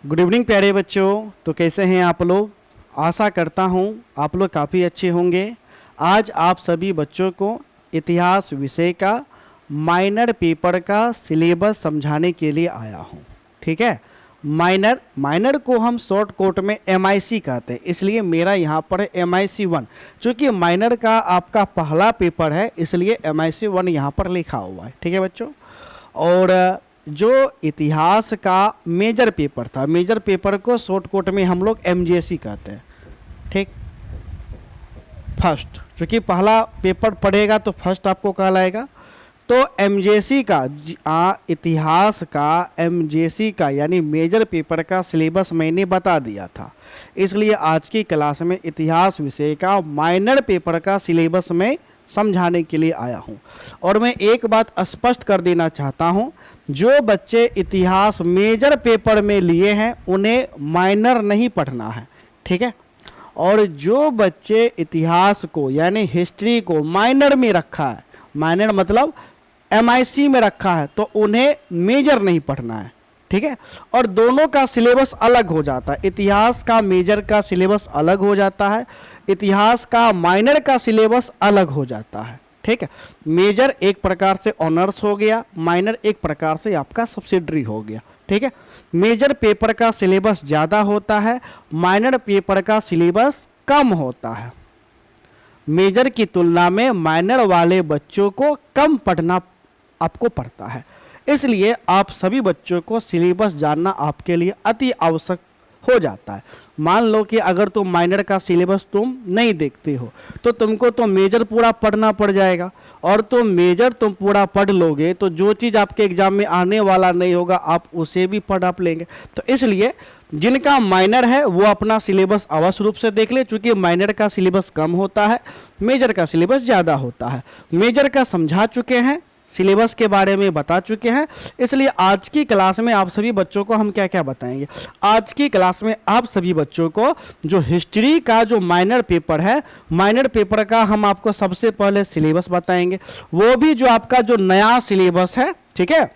Good evening प्यारे बच्चों। तो कैसे हैं आप लोग? आशा करता हूं आप लोग काफ़ी अच्छे होंगे। आज आप सभी बच्चों को इतिहास विषय का माइनर पेपर का सिलेबस समझाने के लिए आया हूं। ठीक है, माइनर को हम शॉर्ट कोट में MIC कहते हैं, इसलिए मेरा यहाँ पर है MIC 1। चूँकि माइनर का आपका पहला पेपर है इसलिए MIC 1 यहाँ पर लिखा हुआ है। ठीक है बच्चों, और जो इतिहास का मेजर पेपर था, मेजर पेपर को शॉर्ट कोट में हम लोग MJC कहते हैं। ठीक, फर्स्ट, चूँकि पहला पेपर पढ़ेगा तो फर्स्ट आपको कहलाएगा। तो MJC का इतिहास का MJC का यानी मेजर पेपर का सिलेबस मैंने बता दिया था, इसलिए आज की क्लास में इतिहास विषय का माइनर पेपर का सिलेबस में समझाने के लिए आया हूं। और मैं एक बात स्पष्ट कर देना चाहता हूं, जो बच्चे इतिहास मेजर पेपर में लिए हैं उन्हें माइनर नहीं पढ़ना है। ठीक है, और जो बच्चे इतिहास को यानी हिस्ट्री को माइनर में रखा है, माइनर मतलब MIC में रखा है, तो उन्हें मेजर नहीं पढ़ना है। ठीक है, और दोनों का सिलेबस अलग हो जाता है। इतिहास का मेजर का सिलेबस अलग हो जाता है, इतिहास का माइनर का सिलेबस अलग हो जाता है। ठीक है, मेजर एक प्रकार से ऑनर्स हो गया, माइनर एक प्रकार से आपका सब्सिडरी हो गया। ठीक है, मेजर पेपर का सिलेबस ज़्यादा होता है, माइनर पेपर का सिलेबस कम होता है। मेजर की तुलना में माइनर वाले बच्चों को कम पढ़ना आपको पड़ता है, इसलिए आप सभी बच्चों को सिलेबस जानना आपके लिए अति आवश्यक हो जाता है। मान लो कि अगर तुम माइनर का सिलेबस तुम नहीं देखते हो तो तुमको तो मेजर पूरा पढ़ना पड़ जाएगा, और तुम मेजर तुम पूरा पढ़ लोगे तो जो चीज़ आपके एग्जाम में आने वाला नहीं होगा आप उसे भी पढ़ आप लेंगे। तो इसलिए जिनका माइनर है वो अपना सिलेबस अवश्य रूप से देख ले, चूँकि माइनर का सिलेबस कम होता है, मेजर का सिलेबस ज़्यादा होता है। मेजर का समझा चुके हैं, सिलेबस के बारे में बता चुके हैं, इसलिए आज की क्लास में आप सभी बच्चों को हम क्या क्या बताएंगे। आज की क्लास में आप सभी बच्चों को जो हिस्ट्री का जो माइनर पेपर है, माइनर पेपर का हम आपको सबसे पहले सिलेबस बताएंगे, वो भी जो आपका जो नया सिलेबस है। ठीक है,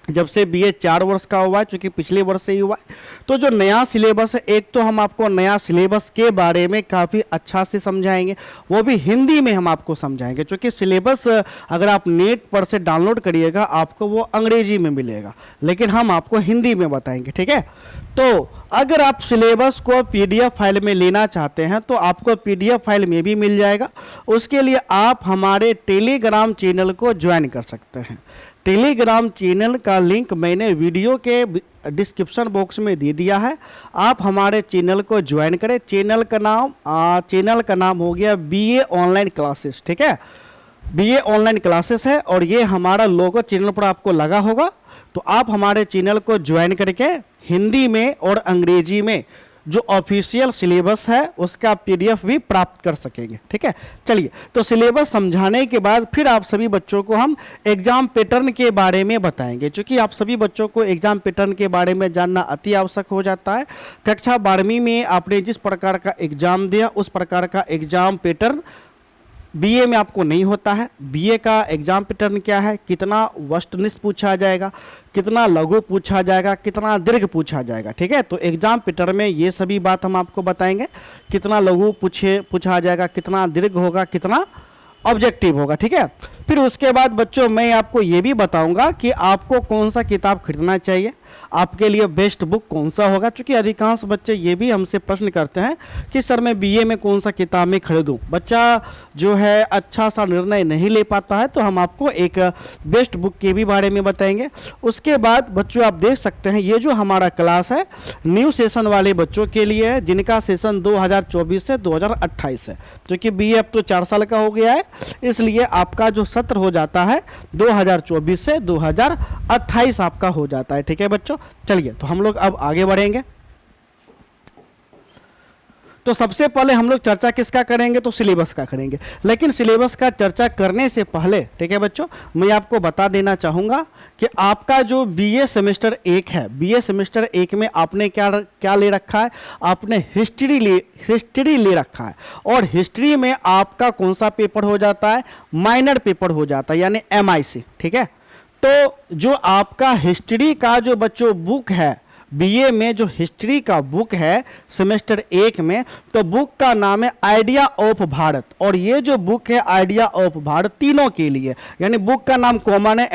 जब से BA 4 वर्ष का हुआ है, चूँकि पिछले वर्ष से ही हुआ है, तो जो नया सिलेबस है, एक तो हम आपको नया सिलेबस के बारे में काफ़ी अच्छा से समझाएंगे, वो भी हिंदी में हम आपको समझाएंगे। चूँकि सिलेबस अगर आप नेट पर से डाउनलोड करिएगा आपको वो अंग्रेजी में मिलेगा, लेकिन हम आपको हिंदी में बताएंगे। ठीक है, तो अगर आप सिलेबस को PDF फाइल में लेना चाहते हैं तो आपको PDF फाइल में भी मिल जाएगा। उसके लिए आप हमारे टेलीग्राम चैनल को ज्वाइन कर सकते हैं। टेलीग्राम चैनल का लिंक मैंने वीडियो के डिस्क्रिप्शन बॉक्स में दे दिया है, आप हमारे चैनल को ज्वाइन करें। चैनल का नाम हो गया BA ऑनलाइन क्लासेस। ठीक है, BA ऑनलाइन क्लासेस है, और ये हमारा लोगो चैनल पर आपको लगा होगा, तो आप हमारे चैनल को ज्वाइन करके हिंदी में और अंग्रेजी में जो ऑफिशियल सिलेबस है उसका PDF भी प्राप्त कर सकेंगे। ठीक है, चलिए, तो सिलेबस समझाने के बाद फिर आप सभी बच्चों को हम एग्जाम पैटर्न के बारे में बताएंगे, क्योंकि आप सभी बच्चों को एग्जाम पैटर्न के बारे में जानना अति आवश्यक हो जाता है। कक्षा 12वीं में आपने जिस प्रकार का एग्जाम दिया उस प्रकार का एग्जाम पैटर्न BA में आपको नहीं होता है। BA का एग्जाम पैटर्न क्या है, कितना वस्तुनिष्ठ पूछा जाएगा, कितना लघु पूछा जाएगा, कितना दीर्घ पूछा जाएगा। ठीक है, तो एग्जाम पैटर्न में ये सभी बात हम आपको बताएंगे, कितना लघु पूछा जाएगा, कितना दीर्घ होगा, कितना ऑब्जेक्टिव होगा। ठीक है, फिर उसके बाद बच्चों मैं आपको ये भी बताऊंगा कि आपको कौन सा किताब खरीदना चाहिए, आपके लिए बेस्ट बुक कौन सा होगा, क्योंकि अधिकांश बच्चे ये भी हमसे प्रश्न करते हैं कि सर मैं BA में कौन सा किताब में खरीदूं। बच्चा जो है अच्छा सा निर्णय नहीं ले पाता है, तो हम आपको एक बेस्ट बुक के भी बारे में बताएंगे। उसके बाद बच्चों आप देख सकते हैं ये जो हमारा क्लास है न्यू सेशन वाले बच्चों के लिए है, जिनका सेशन 2024 से 2028 है, क्योंकि BA अब तो 4 साल का हो गया है, इसलिए आपका जो सत्र हो जाता है 2024 से 2028 आपका हो जाता है। ठीक है बच्चों, चलिए, तो हम लोग अब आगे बढ़ेंगे। तो सबसे पहले हम लोग चर्चा किसका करेंगे, तो सिलेबस का करेंगे। लेकिन सिलेबस का चर्चा करने से पहले, ठीक है बच्चों, मैं आपको बता देना चाहूँगा कि आपका जो BA सेमेस्टर 1 है, BA सेमेस्टर 1 में आपने क्या ले रखा है, आपने हिस्ट्री ले रखा है, और हिस्ट्री में आपका कौन सा पेपर हो जाता है, माइनर पेपर हो जाता है, यानी MIC। ठीक है, तो जो आपका हिस्ट्री का जो बच्चों बुक है बीए में जो हिस्ट्री का बुक है सेमेस्टर 1 में, तो बुक का नाम है आइडिया ऑफ भारत। और ये जो बुक है आइडिया ऑफ भारत तीनों के लिए, यानी बुक का नाम कॉमन है।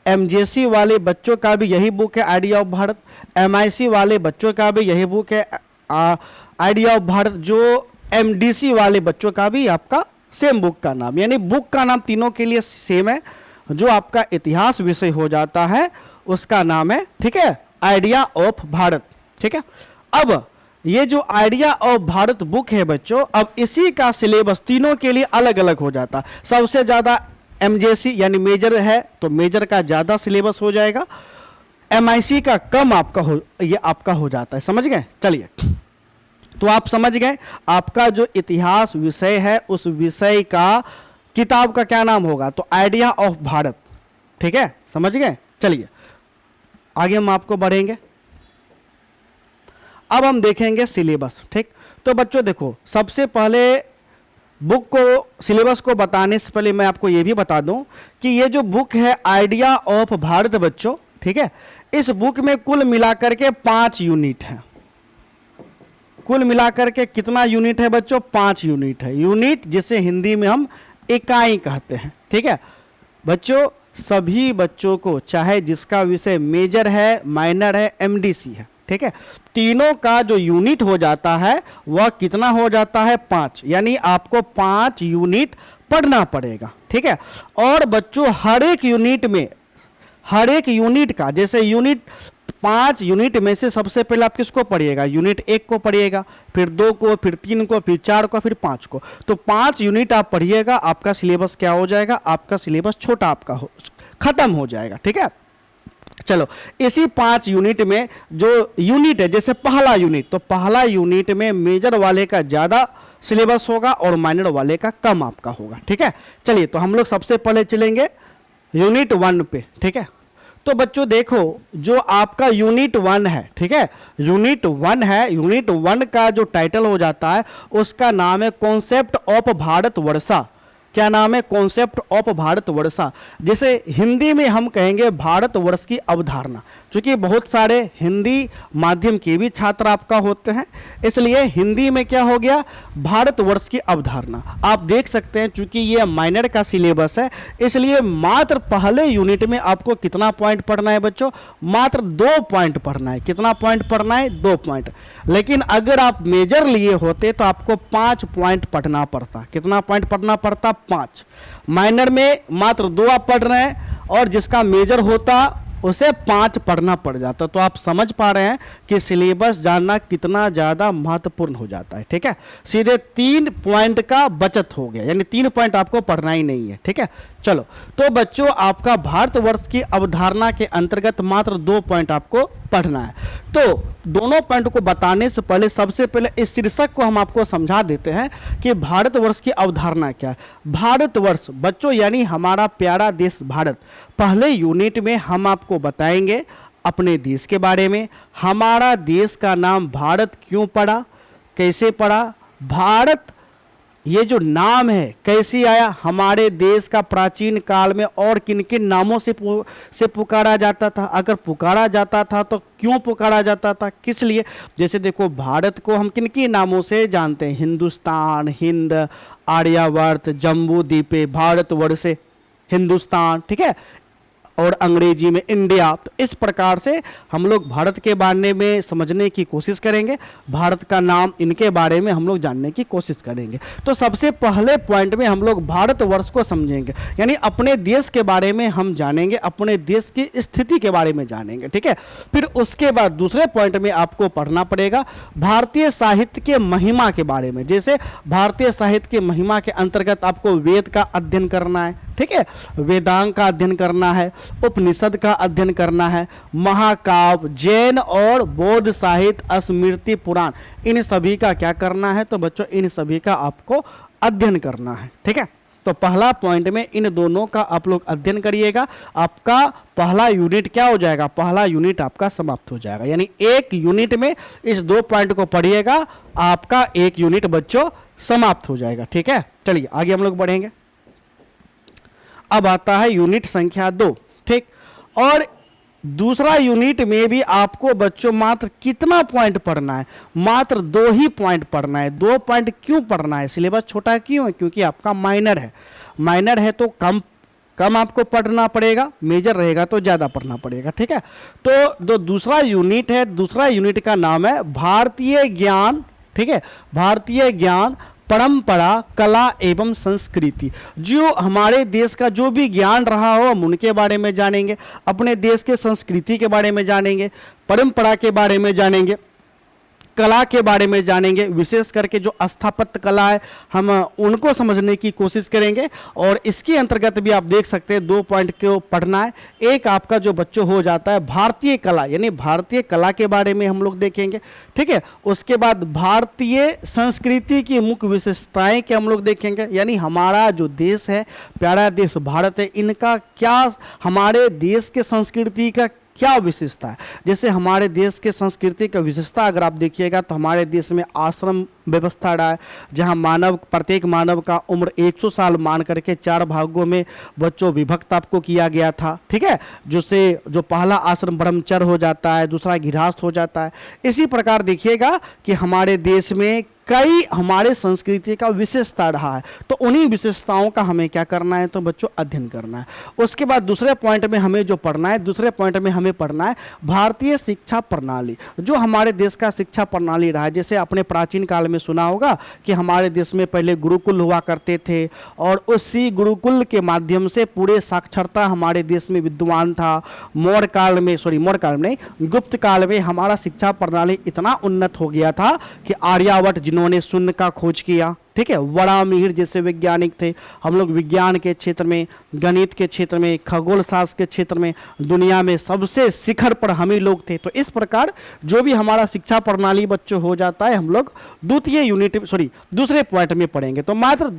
एमजेसी वाले बच्चों का भी यही बुक है आइडिया ऑफ भारत, एमआईसी वाले बच्चों का भी यही बुक है आइडिया ऑफ भारत, जो एमडीसी वाले बच्चों का भी आपका सेम बुक का नाम, यानी बुक का नाम तीनों के लिए सेम है। जो आपका इतिहास विषय हो जाता है उसका नाम है, ठीक है, आइडिया ऑफ भारत। ठीक है, अब ये जो आइडिया ऑफ भारत बुक है बच्चों, अब इसी का सिलेबस तीनों के लिए अलग अलग हो जाता है। सबसे ज़्यादा एमजेसी यानी मेजर है तो मेजर का ज़्यादा सिलेबस हो जाएगा, एमआईसी का कम आपका हो जाता है। समझ गए? चलिए, तो आप समझ गए आपका जो इतिहास विषय है उस विषय का किताब का क्या नाम होगा, तो आइडिया ऑफ भारत। ठीक है, समझ गए? चलिए आगे हम आपको बढ़ेंगे। अब हम देखेंगे सिलेबस। ठीक, तो बच्चों देखो, सबसे पहले बुक को सिलेबस को बताने से पहले मैं आपको ये भी बता दूं कि ये जो बुक है आइडिया ऑफ भारत बच्चों, ठीक है, इस बुक में कुल मिलाकर के 5 यूनिट हैं। कुल मिलाकर के कितना यूनिट है बच्चों? 5 यूनिट है। यूनिट जिसे हिंदी में हम इकाई कहते हैं। ठीक है बच्चों, सभी बच्चों को, चाहे जिसका विषय मेजर है, माइनर है, एमडीसी है, ठीक है, तीनों का जो यूनिट हो जाता है वह कितना हो जाता है? 5। यानी आपको 5 यूनिट पढ़ना पड़ेगा। ठीक है, और बच्चों हर एक यूनिट का, जैसे यूनिट 5 यूनिट में से सबसे पहले आप किसको पढ़िएगा? यूनिट 1 को पढ़िएगा, फिर 2 को, फिर 3 को, फिर 4 को, फिर 5 को। तो 5 यूनिट आप पढ़िएगा, आपका सिलेबस क्या हो जाएगा? आपका सिलेबस छोटा आपका खत्म हो जाएगा। ठीक है, चलो इसी 5 यूनिट में जो यूनिट है, जैसे पहला यूनिट, तो पहला यूनिट में मेजर वाले का ज़्यादा सिलेबस होगा और माइनर वाले का कम आपका होगा। ठीक है, चलिए तो हम लोग सबसे पहले चलेंगे यूनिट 1 पे। ठीक है, तो बच्चों देखो, जो आपका यूनिट 1 है, ठीक है, यूनिट 1 है, यूनिट 1 का जो टाइटल हो जाता है उसका नाम है कॉन्सेप्ट ऑफ भारतवर्षा। क्या नाम है? Concept of Bharatvarsha. जैसे हिंदी में हम कहेंगे भारतवर्ष की अवधारणा, क्योंकि बहुत सारे हिंदी माध्यम के भी छात्र आपका होते हैं, इसलिए हिंदी में क्या हो गया? भारतवर्ष की अवधारणा। आप देख सकते हैं चूंकि ये माइनर का सिलेबस है, इसलिए मात्र पहले यूनिट में आपको कितना पॉइंट पढ़ना है बच्चों? मात्र 2 पॉइंट पढ़ना है। कितना पॉइंट पढ़ना है? 2 पॉइंट। लेकिन अगर आप मेजर लिए होते तो आपको 5 पॉइंट पढ़ना पड़ता। कितना पॉइंट पढ़ना पड़ता? 5। माइनर में मात्र 2 आप पढ़ रहे हैं, और जिसका मेजर होता उसे 5 पढ़ना पड़ जाता। तो आप समझ पा रहे हैं कि सिलेबस जानना कितना ज़्यादा महत्वपूर्ण हो जाता है। ठीक है, सीधे 3 पॉइंट का बचत हो गया, यानी 3 पॉइंट आपको पढ़ना ही नहीं है। ठीक है, चलो तो बच्चों आपका भारतवर्ष की अवधारणा के अंतर्गत मात्र 2 पॉइंट आपको पढ़ना है। तो दोनों पॉइंट को बताने से पहले सबसे पहले इस शीर्षक को हम आपको समझा देते हैं कि भारतवर्ष की अवधारणा क्या है। भारतवर्ष बच्चों यानी हमारा प्यारा देश भारत। पहले यूनिट में हम आपको बताएंगे अपने देश के बारे में, हमारा देश का नाम भारत क्यों पड़ा, कैसे पड़ा, भारत ये जो नाम है कैसे आया, हमारे देश का प्राचीन काल में और किन किन नामों से पुकारा जाता था, अगर पुकारा जाता था तो क्यों पुकारा जाता था, किस लिए। जैसे देखो, भारत को हम किन किन नामों से जानते हैं? हिंदुस्तान, हिंद, आर्यावर्त, जम्बू द्वीपे, भारतवर्ष, हिंदुस्तान, ठीक है, और अंग्रेजी में इंडिया। तो इस प्रकार से हम लोग भारत के बारे में समझने की कोशिश करेंगे, भारत का नाम इनके बारे में हम लोग जानने की कोशिश करेंगे। तो सबसे पहले पॉइंट में हम लोग भारतवर्ष को समझेंगे, यानी अपने देश के बारे में हम जानेंगे, अपने देश की स्थिति के बारे में जानेंगे। ठीक है, फिर उसके बाद दूसरे पॉइंट में आपको पढ़ना पड़ेगा भारतीय साहित्य के महिमा के बारे में। जैसे भारतीय साहित्य के महिमा के अंतर्गत आपको वेद का अध्ययन करना है, ठीक है, वेदांग का अध्ययन करना है, उपनिषद का अध्ययन करना है, महाकाव्य, जैन और बौद्ध साहित्य, स्मृति, पुराण, इन सभी का क्या करना है? तो बच्चों इन सभी का आपको अध्ययन करना है। ठीक है, तो पहला पॉइंट में इन दोनों का आप लोग अध्ययन करिएगा, आपका पहला यूनिट क्या हो जाएगा? पहला यूनिट आपका समाप्त हो जाएगा। यानी एक यूनिट में इस 2 पॉइंट को पढ़िएगा, आपका एक यूनिट बच्चों समाप्त हो जाएगा। ठीक है, चलिए आगे हम लोग बढ़ेंगे। अब आता है यूनिट संख्या 2। ठीक, और दूसरा यूनिट में भी आपको बच्चों मात्र कितना पॉइंट पढ़ना है, मात्र 2 ही पॉइंट पढ़ना है। 2 पॉइंट क्यों पढ़ना है, सिलेबस छोटा क्यों है, क्योंकि आपका माइनर है। माइनर है तो कम कम आपको पढ़ना पड़ेगा, मेजर रहेगा तो ज़्यादा पढ़ना पड़ेगा, ठीक है। तो जो दूसरा यूनिट है, दूसरा यूनिट का नाम है भारतीय ज्ञान, ठीक है, भारतीय ज्ञान, परंपरा, कला एवं संस्कृति। जो हमारे देश का जो भी ज्ञान रहा हो हम उनके बारे में जानेंगे, अपने देश के संस्कृति के बारे में जानेंगे, परंपरा के बारे में जानेंगे, कला के बारे में जानेंगे। विशेष करके जो स्थापत्य कला है हम उनको समझने की कोशिश करेंगे। और इसके अंतर्गत भी आप देख सकते हैं 2 पॉइंट को पढ़ना है। एक आपका जो बच्चों हो जाता है भारतीय कला, यानी भारतीय कला के बारे में हम लोग देखेंगे, ठीक है। उसके बाद भारतीय संस्कृति की मुख्य विशेषताएं के हम लोग देखेंगे, यानी हमारा जो देश है, प्यारा देश भारत है, इनका क्या, हमारे देश के संस्कृति का क्या विशेषता है। जैसे हमारे देश के संस्कृति का विशेषता अगर आप देखिएगा तो हमारे देश में आश्रम व्यवस्था रहा है, जहां मानव, प्रत्येक मानव का उम्र 100 साल मान करके 4 भागों में बच्चों विभक्त आपको किया गया था, ठीक है। जिससे जो पहला आश्रम ब्रह्मचर्य हो जाता है, दूसरा गृहस्थ हो जाता है। इसी प्रकार देखिएगा कि हमारे देश में कई हमारे संस्कृति का विशेषता रहा है, तो उन्हीं विशेषताओं का हमें क्या करना है, तो बच्चों अध्ययन करना है। उसके बाद दूसरे पॉइंट में हमें जो पढ़ना है, दूसरे पॉइंट में हमें पढ़ना है भारतीय शिक्षा प्रणाली, जो हमारे देश का शिक्षा प्रणाली रहा है। जैसे अपने प्राचीन काल में सुना होगा कि हमारे देश में पहले गुरुकुल हुआ करते थे, और उसी गुरुकुल के माध्यम से पूरे साक्षरता हमारे देश में विद्यमान था। मौर्य काल में, मौर्य काल में नहीं, गुप्त काल में हमारा शिक्षा प्रणाली इतना उन्नत हो गया था कि आर्यभट्ट जिन्होंने शून्य का खोज किया, ठीक है, वराहमिहिर जैसे वैज्ञानिक थे। हम लोग विज्ञान के क्षेत्र में, गणित के क्षेत्र में, खगोल शास्त्र के क्षेत्र में दुनिया में सबसे शिखर पर हम ही लोग थे। तो इस प्रकार जो भी हमारा शिक्षा प्रणाली बच्चों हो जाता है, हम लोग दूसरे पॉइंट में पढ़ेंगे। तो मात्र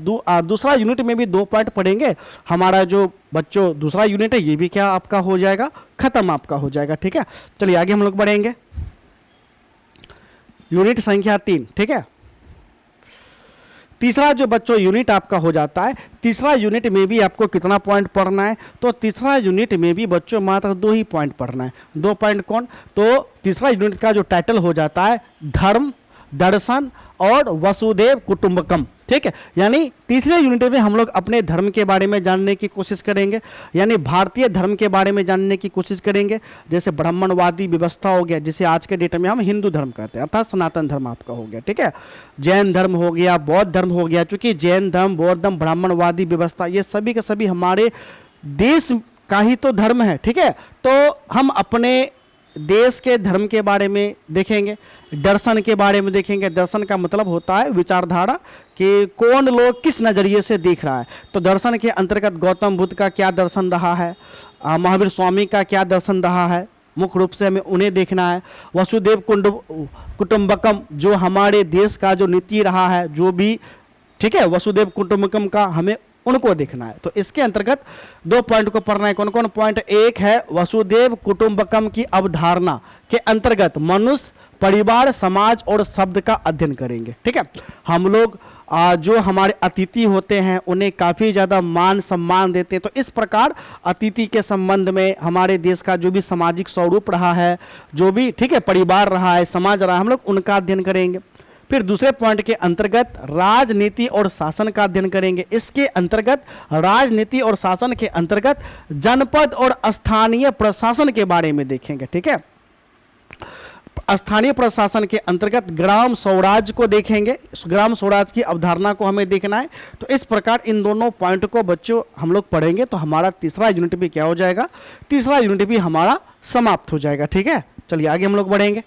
दूसरा यूनिट में भी 2 पॉइंट पढ़ेंगे। हमारा जो बच्चों दूसरा यूनिट है ये भी क्या आपका हो जाएगा, खत्म आपका हो जाएगा, ठीक है। चलिए आगे हम लोग बढ़ेंगे। यूनिट संख्या 3, ठीक है। तीसरा जो बच्चों यूनिट आपका हो जाता है, तीसरा यूनिट में भी आपको कितना पॉइंट पढ़ना है, तो तीसरा यूनिट में भी बच्चों मात्र 2 ही पॉइंट पढ़ना है। 2 पॉइंट कौन, तो तीसरा यूनिट का जो टाइटल हो जाता है धर्म, दर्शन और वसुधैव कुटुंबकम, ठीक है। यानी तीसरे यूनिट में हम लोग अपने धर्म के बारे में जानने की कोशिश करेंगे, यानी भारतीय धर्म के बारे में जानने की कोशिश करेंगे। जैसे ब्राह्मणवादी व्यवस्था हो गया, जिसे आज के डेट में हम हिंदू धर्म कहते हैं, अर्थात सनातन धर्म आपका हो गया, ठीक है। जैन धर्म हो गया, बौद्ध धर्म हो गया, चूंकि जैन धर्म, बौद्ध धर्म, ब्राह्मणवादी व्यवस्था, ये सभी के सभी हमारे देश का ही तो धर्म है, ठीक है। तो हम अपने देश के धर्म के बारे में देखेंगे, दर्शन के बारे में देखेंगे। दर्शन का मतलब होता है विचारधारा, कि कौन लोग किस नज़रिए से देख रहा है। तो दर्शन के अंतर्गत गौतम बुद्ध का क्या दर्शन रहा है, महावीर स्वामी का क्या दर्शन रहा है, मुख्य रूप से हमें उन्हें देखना है। वसुधैव कुटुंबकम, जो हमारे देश का जो नीति रहा है, जो भी, ठीक है, वसुधैव कुटुंबकम का हमें उनको देखना है। तो इसके अंतर्गत 2 पॉइंट को पढ़ना है। कौन कौन पॉइंट, एक है वसुधैव कुटुंबकम की अवधारणा के अंतर्गत मनुष्य, परिवार, समाज और शब्द का अध्ययन करेंगे, ठीक है। हम लोग जो हमारे अतिथि होते हैं उन्हें काफ़ी ज़्यादा मान सम्मान देते हैं। तो इस प्रकार अतिथि के संबंध में हमारे देश का जो भी सामाजिक स्वरूप रहा है, जो भी, ठीक है, परिवार रहा है, समाज रहा है, हम लोग उनका अध्ययन करेंगे। फिर दूसरे पॉइंट के अंतर्गत राजनीति और शासन का अध्ययन करेंगे। इसके अंतर्गत राजनीति और शासन के अंतर्गत जनपद और स्थानीय प्रशासन के बारे में देखेंगे, ठीक है। स्थानीय प्रशासन के अंतर्गत ग्राम स्वराज को देखेंगे, ग्राम स्वराज की अवधारणा को हमें देखना है। तो इस प्रकार इन दोनों पॉइंट को बच्चों हम लोग पढ़ेंगे, तो हमारा तीसरा यूनिट भी क्या हो जाएगा, तीसरा यूनिट भी हमारा समाप्त हो जाएगा, ठीक है। चलिए आगे हम लोग बढ़ेंगे।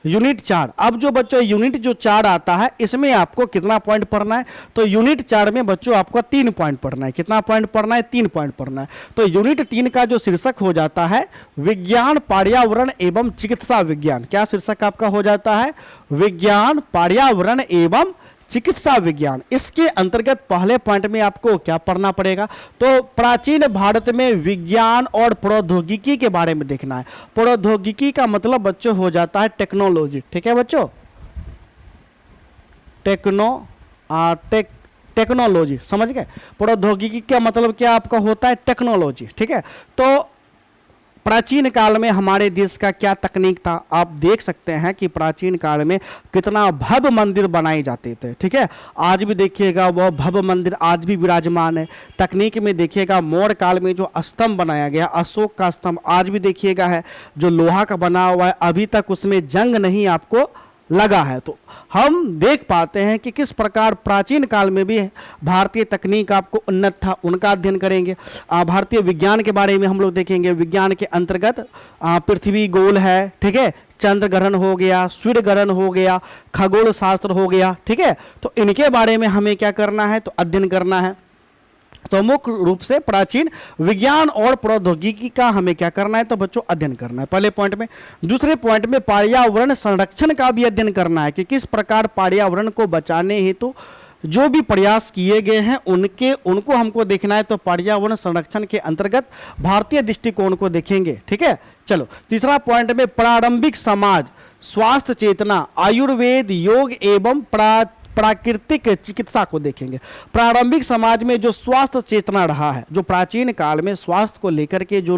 यूनिट 4, अब जो बच्चों यूनिट जो 4 आता है, इसमें आपको कितना पॉइंट पढ़ना है, तो यूनिट 4 में बच्चों आपको 3 पॉइंट पढ़ना है। कितना पॉइंट पढ़ना है, 3 पॉइंट पढ़ना है। तो यूनिट 3 का जो शीर्षक हो जाता है विज्ञान, पर्यावरण एवं चिकित्सा विज्ञान। क्या शीर्षक आपका हो जाता है, विज्ञान, पर्यावरण एवं चिकित्सा विज्ञान। इसके अंतर्गत पहले पॉइंट में आपको क्या पढ़ना पड़ेगा, तो प्राचीन भारत में विज्ञान और प्रौद्योगिकी के बारे में देखना है। प्रौद्योगिकी का मतलब बच्चों हो जाता है टेक्नोलॉजी, ठीक है बच्चों, टेक्नोलॉजी, समझ गए। प्रौद्योगिकी का मतलब क्या आपका होता है, टेक्नोलॉजी, ठीक है। तो प्राचीन काल में हमारे देश का क्या तकनीक था, आप देख सकते हैं कि प्राचीन काल में कितना भव्य मंदिर बनाए जाते थे। ठीक है, आज भी देखिएगा वह भव्य मंदिर आज भी विराजमान है। तकनीक में देखिएगा मौर्य काल में जो स्तंभ बनाया गया, अशोक का स्तंभ आज भी देखिएगा है, जो लोहा का बना हुआ है, अभी तक उसमें जंग नहीं आपको लगा है। तो हम देख पाते हैं कि किस प्रकार प्राचीन काल में भी भारतीय तकनीक आपको उन्नत था, उनका अध्ययन करेंगे। भारतीय विज्ञान के बारे में हम लोग देखेंगे। विज्ञान के अंतर्गत पृथ्वी गोल है, ठीक है, चंद्र ग्रहण हो गया, सूर्य ग्रहण हो गया, खगोल शास्त्र हो गया। ठीक है, तो इनके बारे में हमें क्या करना है, तो अध्ययन करना है। तो मुख्य रूप से प्राचीन विज्ञान और प्रौद्योगिकी का हमें क्या करना है, तो बच्चों अध्ययन करना है पहले पॉइंट में। दूसरे पॉइंट में पर्यावरण संरक्षण का भी अध्ययन करना है कि किस प्रकार पर्यावरण को बचाने हेतु जो भी प्रयास किए गए हैं उनको हमको देखना है। तो पर्यावरण संरक्षण के अंतर्गत भारतीय दृष्टिकोण को देखेंगे। ठीक है, चलो तीसरा पॉइंट में प्रारंभिक समाज, स्वास्थ्य चेतना, आयुर्वेद, योग एवं प्राकृतिक चिकित्सा को देखेंगे। प्रारंभिक समाज में जो स्वास्थ्य चेतना रहा है, जो प्राचीन काल में स्वास्थ्य को लेकर के जो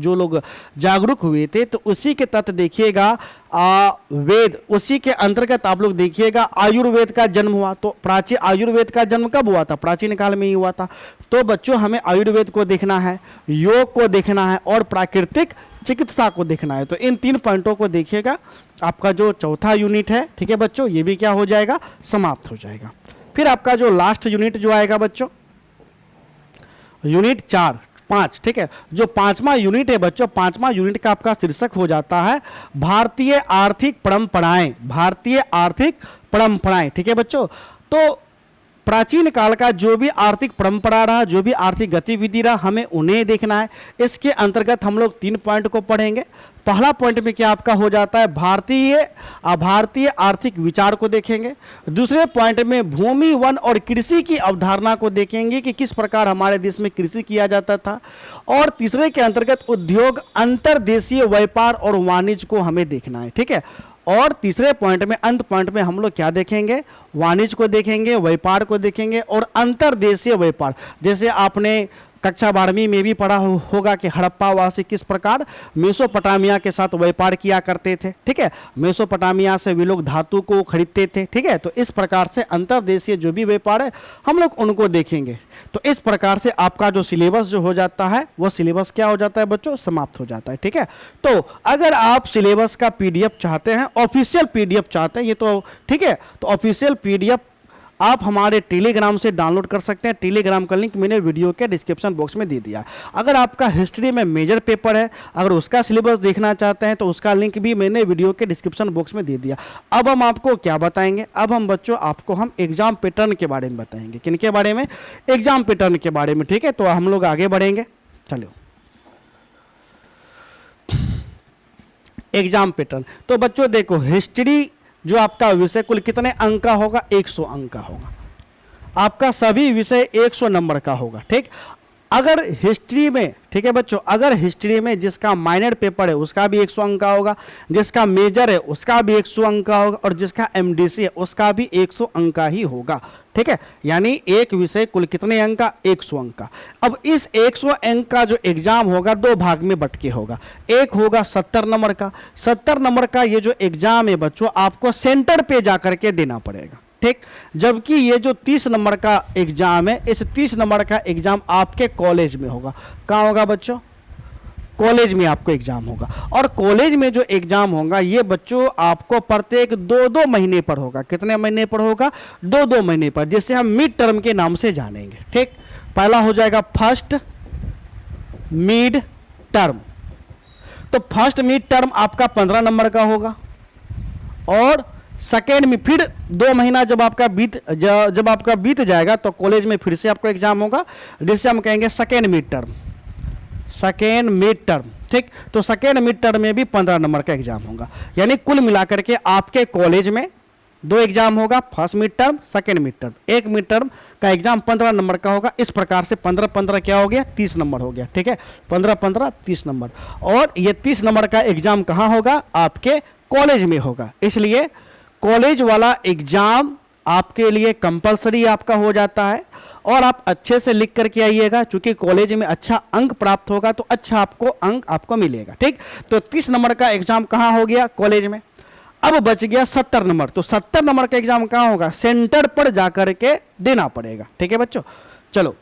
लोग जागरूक हुए थे, तो उसी के तत्व देखिएगा वेद, उसी के अंतर्गत आप लोग देखिएगा आयुर्वेद का जन्म हुआ। तो प्राचीन आयुर्वेद का जन्म कब हुआ था, प्राचीन काल में ही हुआ था। तो बच्चों हमें आयुर्वेद को देखना है, योग को देखना है और प्राकृतिक चिकित्सा को देखना है। तो इन 3 पॉइंटों को देखिएगा, आपका जो चौथा यूनिट है, ठीक है बच्चों, ये भी क्या हो जाएगा, समाप्त हो जाएगा। फिर आपका जो लास्ट यूनिट जो आएगा बच्चों, यूनिट 4, 5, ठीक है, जो 5वां यूनिट है बच्चों, 5वां यूनिट का आपका शीर्षक हो जाता है भारतीय आर्थिक परंपराएं। भारतीय आर्थिक परंपराएं, ठीक है बच्चों। तो प्राचीन काल का जो भी आर्थिक परंपरा रहा, जो भी आर्थिक गतिविधि रहा, हमें उन्हें देखना है। इसके अंतर्गत हम लोग 3 पॉइंट को पढ़ेंगे। पहला पॉइंट में क्या आपका हो जाता है, भारतीय आर्थिक विचार को देखेंगे। दूसरे पॉइंट में भूमि, वन और कृषि की अवधारणा को देखेंगे कि किस प्रकार हमारे देश में कृषि किया जाता था। और तीसरे के अंतर्गत उद्योग, अंतर्देशीय व्यापार और वाणिज्य को हमें देखना है। ठीक है, और तीसरे पॉइंट में, अंत पॉइंट में हम लोग क्या देखेंगे, वाणिज्य को देखेंगे, व्यापार को देखेंगे और अंतर्देशीय व्यापार। जैसे आपने कक्षा 12वीं में भी पढ़ा होगा कि हड़प्पावासी किस प्रकार मेसोपोटामिया के साथ व्यापार किया करते थे। ठीक है, मेसोपोटामिया से वे लोग धातु को खरीदते थे। ठीक है, तो इस प्रकार से अंतर्देशीय जो भी व्यापार है हम लोग उनको देखेंगे। तो इस प्रकार से आपका जो सिलेबस जो हो जाता है, वो सिलेबस क्या हो जाता है बच्चों, समाप्त हो जाता है। ठीक है, तो अगर आप सिलेबस का PDF चाहते हैं, ऑफिशियल PDF चाहते हैं, ये तो ठीक है, तो ऑफिशियल PDF आप हमारे टेलीग्राम से डाउनलोड कर सकते हैं। टेलीग्राम का लिंक मैंने वीडियो के डिस्क्रिप्शन बॉक्स में दे दिया। अगर आपका हिस्ट्री में मेजर पेपर है, अगर उसका सिलेबस देखना चाहते हैं, तो उसका लिंक भी मैंने वीडियो के डिस्क्रिप्शन बॉक्स में दे दिया। अब हम आपको क्या बताएंगे, अब हम बच्चों आपको हम एग्जाम पैटर्न के बारे में बताएंगे। किन के बारे में, एग्जाम पैटर्न के बारे में। ठीक है, तो हम लोग आगे बढ़ेंगे। चलो, एग्जाम पैटर्न। तो बच्चों देखो, हिस्ट्री जो आपका विषय कुल कितने अंक का होगा, 100 अंक का होगा। आपका सभी विषय 100 नंबर का होगा। ठीक, अगर हिस्ट्री में, ठीक है बच्चों, अगर हिस्ट्री में जिसका माइनर पेपर है उसका भी 100 अंक का होगा, जिसका मेजर है उसका भी 100 अंक का होगा और जिसका MDC है उसका भी 100 अंक का ही होगा। ठीक है, यानी एक विषय कुल कितने अंक का, 100 अंक का। अब इस 100 अंक का जो एग्जाम होगा 2 भाग में बट के होगा। एक होगा 70 नंबर का। 70 नंबर का ये जो एग्जाम है बच्चों, आपको सेंटर पे जा करके देना पड़ेगा। ठीक, जबकि ये जो 30 नंबर का एग्जाम है, इस 30 नंबर का एग्जाम आपके कॉलेज में होगा। कहाँ होगा बच्चों, कॉलेज में आपको एग्जाम होगा। और कॉलेज में जो एग्जाम होगा ये बच्चों आपको प्रत्येक 2-2 महीने पर होगा। कितने महीने पर होगा, 2-2 महीने पर, जिसे हम मिड टर्म के नाम से जानेंगे। ठीक, पहला हो जाएगा फर्स्ट मिड टर्म। तो फर्स्ट मिड टर्म आपका 15 नंबर का होगा और सेकेंड में फिर 2 महीना जब आपका बीत जाएगा तो कॉलेज में फिर से आपको एग्जाम होगा, जिसे हम कहेंगे second mid term. Second mid term, ठीक, तो सेकेंड मिड टर्म में भी 15 नंबर का एग्जाम होगा। यानी कुल मिलाकर के आपके कॉलेज में 2 एग्जाम होगा, first mid term, second mid term. एक मिड टर्म का एग्जाम 15 नंबर का होगा। इस प्रकार से 15-15 क्या हो गया, 30 नंबर हो गया। ठीक है, 15-15 30 नंबर। और ये 30 नंबर का एग्जाम कहाँ होगा, आपके कॉलेज में होगा। इसलिए कॉलेज वाला एग्जाम आपके लिए कंपलसरी आपका हो जाता है, और आप अच्छे से लिख करके आइएगा, क्योंकि कॉलेज में अच्छा अंक प्राप्त होगा तो अच्छा आपको अंक आपको मिलेगा। ठीक, तो 30 नंबर का एग्जाम कहाँ हो गया? कॉलेज में। अब बच गया 70 नंबर, तो 70 नंबर का एग्जाम कहाँ होगा? सेंटर पर जाकर के देना पड़ेगा। ठीक है बच्चों, चलो,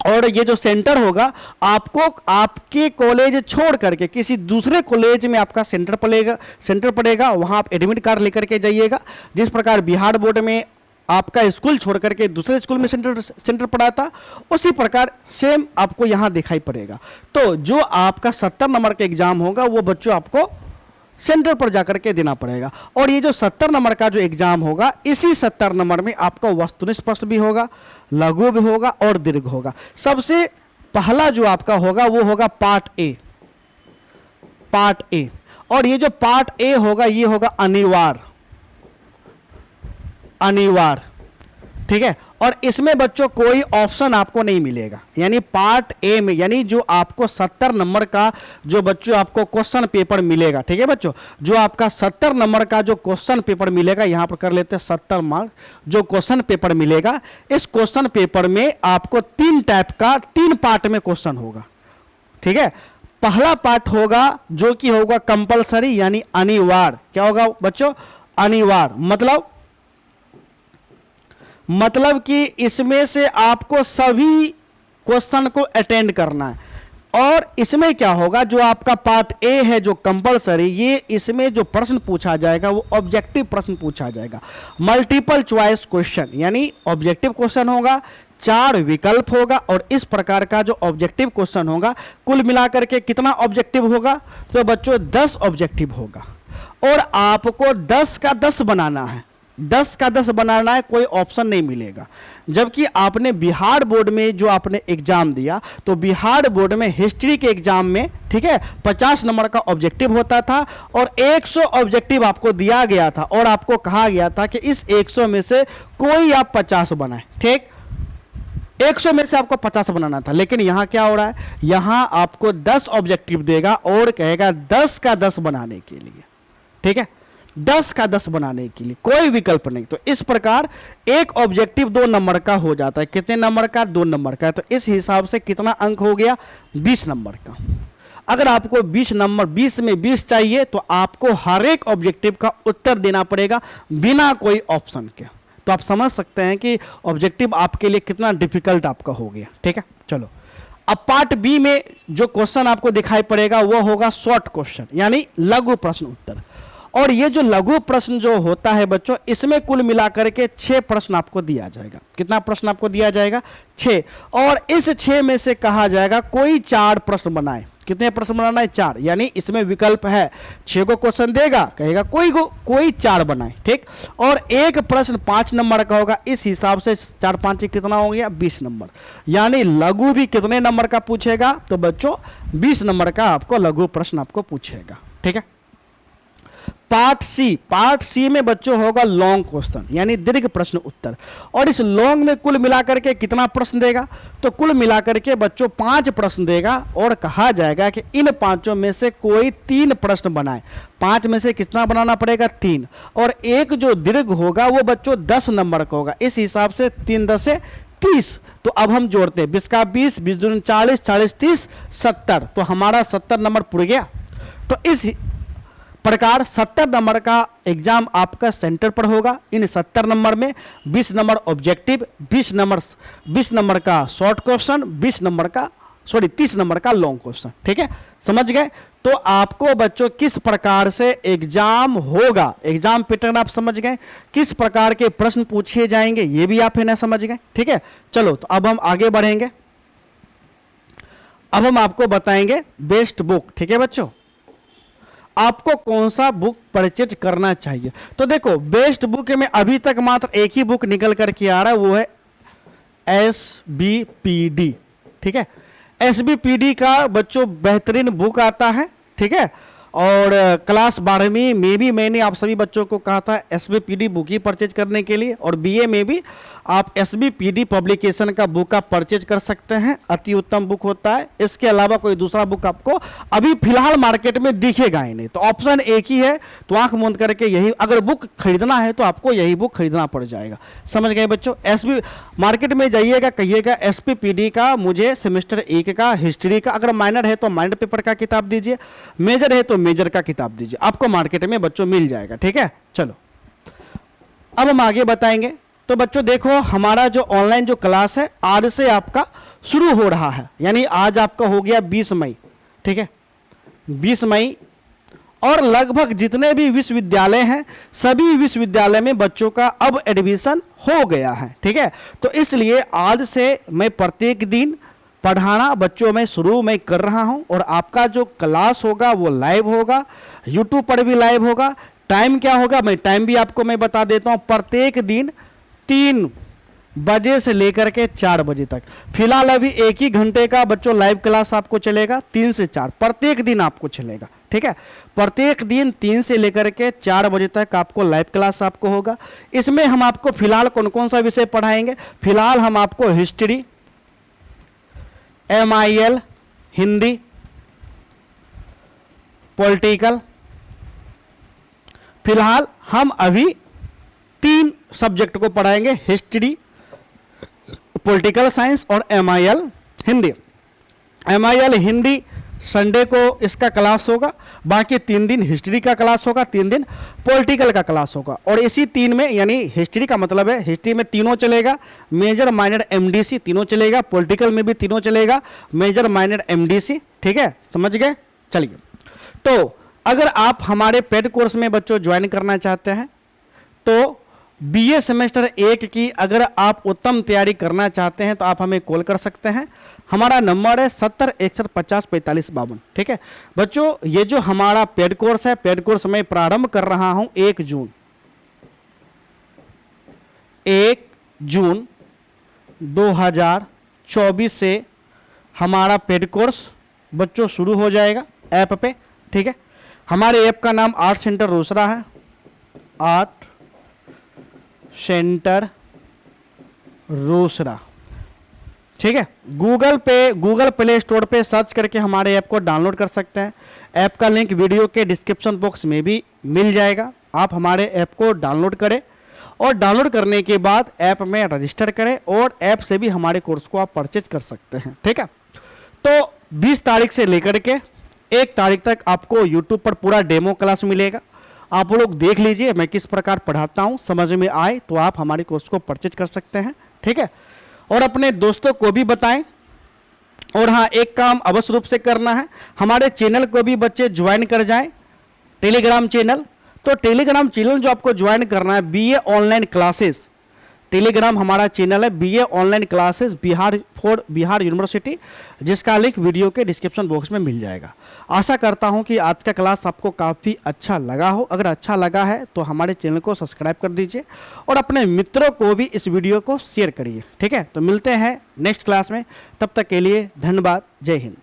और ये जो सेंटर होगा आपको आपके कॉलेज छोड़ करके किसी दूसरे कॉलेज में आपका सेंटर पड़ेगा, वहां आप एडमिट कार्ड लेकर के जाइएगा। जिस प्रकार बिहार बोर्ड में आपका स्कूल छोड़ करके दूसरे स्कूल में सेंटर पड़ा था, उसी प्रकार सेम आपको यहां दिखाई पड़ेगा। तो जो आपका 70 नंबर का एग्जाम होगा वो बच्चों आपको सेंटर पर जाकर के देना पड़ेगा। और ये जो 70 नंबर का जो एग्जाम होगा, इसी 70 नंबर में आपका वस्तुनिष्ठ प्रश्न भी होगा, लघु भी होगा और दीर्घ होगा। सबसे पहला जो आपका होगा वो होगा पार्ट ए। और ये जो पार्ट ए होगा ये होगा अनिवार्य। ठीक है, और इसमें बच्चों कोई ऑप्शन आपको नहीं मिलेगा। यानी पार्ट ए में, यानी जो आपको 70 नंबर का जो बच्चों आपको क्वेश्चन पेपर मिलेगा, ठीक है बच्चों, जो आपका 70 नंबर का जो क्वेश्चन पेपर मिलेगा, यहां पर कर लेते हैं 70 मार्क्स जो क्वेश्चन पेपर मिलेगा, इस क्वेश्चन पेपर में आपको 3 टाइप का 3 पार्ट में क्वेश्चन होगा। ठीक है, पहला पार्ट होगा जो कि होगा कंपलसरी यानी अनिवार्य। क्या होगा बच्चों? अनिवार्य मतलब कि इसमें से आपको सभी क्वेश्चन को अटेंड करना है। और इसमें क्या होगा, जो आपका पार्ट ए है जो कंपलसरी, ये इसमें जो प्रश्न पूछा जाएगा वो ऑब्जेक्टिव प्रश्न पूछा जाएगा, मल्टीपल चॉइस क्वेश्चन, यानी ऑब्जेक्टिव क्वेश्चन होगा, 4 विकल्प होगा। और इस प्रकार का जो ऑब्जेक्टिव क्वेश्चन होगा, कुल मिलाकर के कितना ऑब्जेक्टिव होगा? तो बच्चों 10 ऑब्जेक्टिव होगा, और आपको 10 का 10 बनाना है। 10 का 10 बनाना है, कोई ऑप्शन नहीं मिलेगा। जबकि आपने बिहार बोर्ड में जो आपने एग्जाम दिया, तो बिहार बोर्ड में हिस्ट्री के एग्जाम में, ठीक है, 50 नंबर का ऑब्जेक्टिव होता था और 100 ऑब्जेक्टिव आपको दिया गया था, और आपको कहा गया था कि इस 100 में से कोई आप 50 बनाए। ठीक, 100 में से आपको 50 बनाना था, लेकिन यहां क्या हो रहा है, यहां आपको 10 ऑब्जेक्टिव देगा और कहेगा 10 का 10 बनाने के लिए। ठीक है, 10 का 10 बनाने के लिए कोई विकल्प नहीं। तो इस प्रकार एक ऑब्जेक्टिव 2 नंबर का हो जाता है। कितने नंबर का? 2 नंबर का। तो इस हिसाब से कितना अंक हो गया? 20 नंबर का। अगर आपको 20 नंबर 20 में 20 चाहिए तो आपको हर एक ऑब्जेक्टिव का उत्तर देना पड़ेगा बिना कोई ऑप्शन के। तो आप समझ सकते हैं कि ऑब्जेक्टिव आपके लिए कितना डिफिकल्ट आपका हो गया। ठीक है, चलो, अब पार्ट बी में जो क्वेश्चन आपको दिखाई पड़ेगा वो होगा शॉर्ट क्वेश्चन, यानी लघु प्रश्न उत्तर। और ये जो लघु प्रश्न जो होता है बच्चों, इसमें कुल मिलाकर के 6 प्रश्न आपको दिया जाएगा। कितना प्रश्न आपको दिया जाएगा? 6। और इस 6 में से कहा जाएगा कोई 4 प्रश्न बनाए। कितने प्रश्न बनाना है? 4। यानी इसमें विकल्प है, 6 को क्वेश्चन देगा, कहेगा कोई 4 बनाए। ठीक, और एक प्रश्न 5 नंबर का होगा। इस हिसाब से 4 5 कितना हो गया? 20 नंबर। यानी लघु भी कितने नंबर का पूछेगा? तो बच्चों 20 नंबर का आपको लघु प्रश्न आपको पूछेगा। ठीक है, पार्ट सी में बच्चों होगा लॉन्ग क्वेश्चन, यानी दीर्घ प्रश्न उत्तर। और इस लॉन्ग में कुल मिलाकर के कितना प्रश्न देगा? तो कुल मिलाकर के बच्चों 5 प्रश्न देगा, और कहा जाएगा कि इन 5 में से कोई 3 प्रश्न बनाए। 5 में से कितना बनाना पड़ेगा? 3। और एक जो दीर्घ होगा वो बच्चों 10 नंबर का होगा। इस हिसाब से 3 10 30। तो अब हम जोड़ते हैं 20 का 20, 20 दूनी 40, 40 30 70। तो हमारा 70 नंबर पुर गया। तो इस प्रकार 70 नंबर का एग्जाम आपका सेंटर पर होगा। इन 70 नंबर में 20 नंबर ऑब्जेक्टिव, 20 नंबर का शॉर्ट क्वेश्चन, 30 नंबर का लॉन्ग क्वेश्चन। ठीक है, समझ गए? तो आपको बच्चों किस प्रकार से एग्जाम होगा, एग्जाम पैटर्न आप समझ गए, किस प्रकार के प्रश्न पूछे जाएंगे ये भी आप है ना समझ गए। ठीक है, चलो, तो अब हम आगे बढ़ेंगे। अब हम आपको बताएंगे बेस्ट बुक। ठीक है बच्चों, आपको कौन सा बुक परचेज करना चाहिए? तो देखो, बेस्ट बुक में अभी तक मात्र एक ही बुक निकल करके आ रहा है, वो है SBPD। ठीक है, SBPD का बच्चों बेहतरीन बुक आता है। ठीक है, और क्लास 12वीं में भी मैंने आप सभी बच्चों को कहा था SBPD बुक ही परचेज करने के लिए, और BA में भी आप SBPD पब्लिकेशन का बुक आप परचेज कर सकते हैं, अति उत्तम बुक होता है। इसके अलावा कोई दूसरा बुक आपको अभी फिलहाल मार्केट में दिखेगा ही नहीं, तो ऑप्शन एक ही है, तो आंख मूंद करके यही, अगर बुक खरीदना है तो आपको यही बुक खरीदना पड़ जाएगा। समझ गए बच्चों? SB मार्केट में जाइएगा, कहिएगा SBPD का मुझे सेमेस्टर 1 का हिस्ट्री का, अगर माइनर है तो माइनर पेपर का किताब दीजिए, मेजर है तो मेजर का किताब दीजिए, आपको मार्केट में बच्चों मिल जाएगा। ठीक है, चलो अब हम आगे बताएंगे। तो बच्चों देखो, हमारा जो ऑनलाइन जो क्लास है आज से आपका शुरू हो रहा है, यानी आज आपका हो गया 20 मई। ठीक है, 20 मई, और लगभग जितने भी विश्वविद्यालय हैं सभी विश्वविद्यालय में बच्चों का अब एडमिशन हो गया है। ठीक है, तो इसलिए आज से मैं प्रत्येक दिन पढ़ाना बच्चों में शुरू मैं कर रहा हूं, और आपका जो क्लास होगा वो लाइव होगा, यूट्यूब पर भी लाइव होगा। टाइम क्या होगा, मैं टाइम भी आपको मैं बता देता हूं, प्रत्येक दिन 3 बजे से लेकर के 4 बजे तक। फिलहाल अभी 1 ही घंटे का बच्चों लाइव क्लास आपको चलेगा, 3 से 4 प्रत्येक दिन आपको चलेगा। ठीक है, प्रत्येक दिन 3 से लेकर के 4 बजे तक आपको लाइव क्लास आपको होगा। इसमें हम आपको फिलहाल कौन कौन सा विषय पढ़ाएंगे? फिलहाल हम आपको हिस्ट्री, MIL हिंदी, पॉलिटिकल, फिलहाल हम अभी 3 सब्जेक्ट को पढ़ाएंगे, हिस्ट्री, पॉलिटिकल साइंस और MIL Hindi. MIL Hindi Sunday को इसका क्लास होगा, बाकी 3 दिन हिस्ट्री का क्लास होगा, 3 दिन पॉलिटिकल का क्लास होगा। और इसी 3 में, यानी हिस्ट्री का मतलब है हिस्ट्री में तीनों चलेगा, मेजर माइनर MDC तीनों चलेगा, पॉलिटिकल में भी तीनों चलेगा, मेजर माइनर MDC। ठीक है, समझ गए? चलिए, तो अगर आप हमारे पेड कोर्स में बच्चों ज्वाइन करना चाहते हैं तो BA सेमेस्टर 1 की अगर आप उत्तम तैयारी करना चाहते हैं तो आप हमें कॉल कर सकते हैं। हमारा नंबर है 70 61 50 45 52। ठीक है बच्चों, ये जो हमारा पेड कोर्स है, पेड कोर्स मैं प्रारंभ कर रहा हूं 1 जून 2024 से हमारा पेड कोर्स बच्चों शुरू हो जाएगा ऐप पे। ठीक है, हमारे ऐप का नाम आर्ट सेंटर रोसड़ा है, आर्ट सेंटर रोसड़ा। ठीक है, गूगल प्ले स्टोर पे सर्च करके हमारे ऐप को डाउनलोड कर सकते हैं। ऐप का लिंक वीडियो के डिस्क्रिप्शन बॉक्स में भी मिल जाएगा। आप हमारे ऐप को डाउनलोड करें, और डाउनलोड करने के बाद ऐप में रजिस्टर करें, और ऐप से भी हमारे कोर्स को आप परचेज कर सकते हैं। ठीक है, तो 20 तारीख से लेकर के 1 तारीख तक आपको यूट्यूब पर पूरा डेमो क्लास मिलेगा। आप लोग देख लीजिए मैं किस प्रकार पढ़ाता हूं, समझ में आए तो आप हमारे कोर्स को परचेज कर सकते हैं। ठीक है, और अपने दोस्तों को भी बताएं। और हाँ, एक काम अवश्य रूप से करना है, हमारे चैनल को भी बच्चे ज्वाइन कर जाएं, टेलीग्राम चैनल। तो टेलीग्राम चैनल जो आपको ज्वाइन करना है, BA ऑनलाइन क्लासेस, टेलीग्राम हमारा चैनल है BA online classes Bihar university, जिसका लिंक वीडियो के डिस्क्रिप्शन बॉक्स में मिल जाएगा। आशा करता हूं कि आज का क्लास आपको काफ़ी अच्छा लगा हो। अगर अच्छा लगा है तो हमारे चैनल को सब्सक्राइब कर दीजिए, और अपने मित्रों को भी इस वीडियो को शेयर करिए। ठीक है, तो मिलते हैं नेक्स्ट क्लास में, तब तक के लिए धन्यवाद। जय हिंद।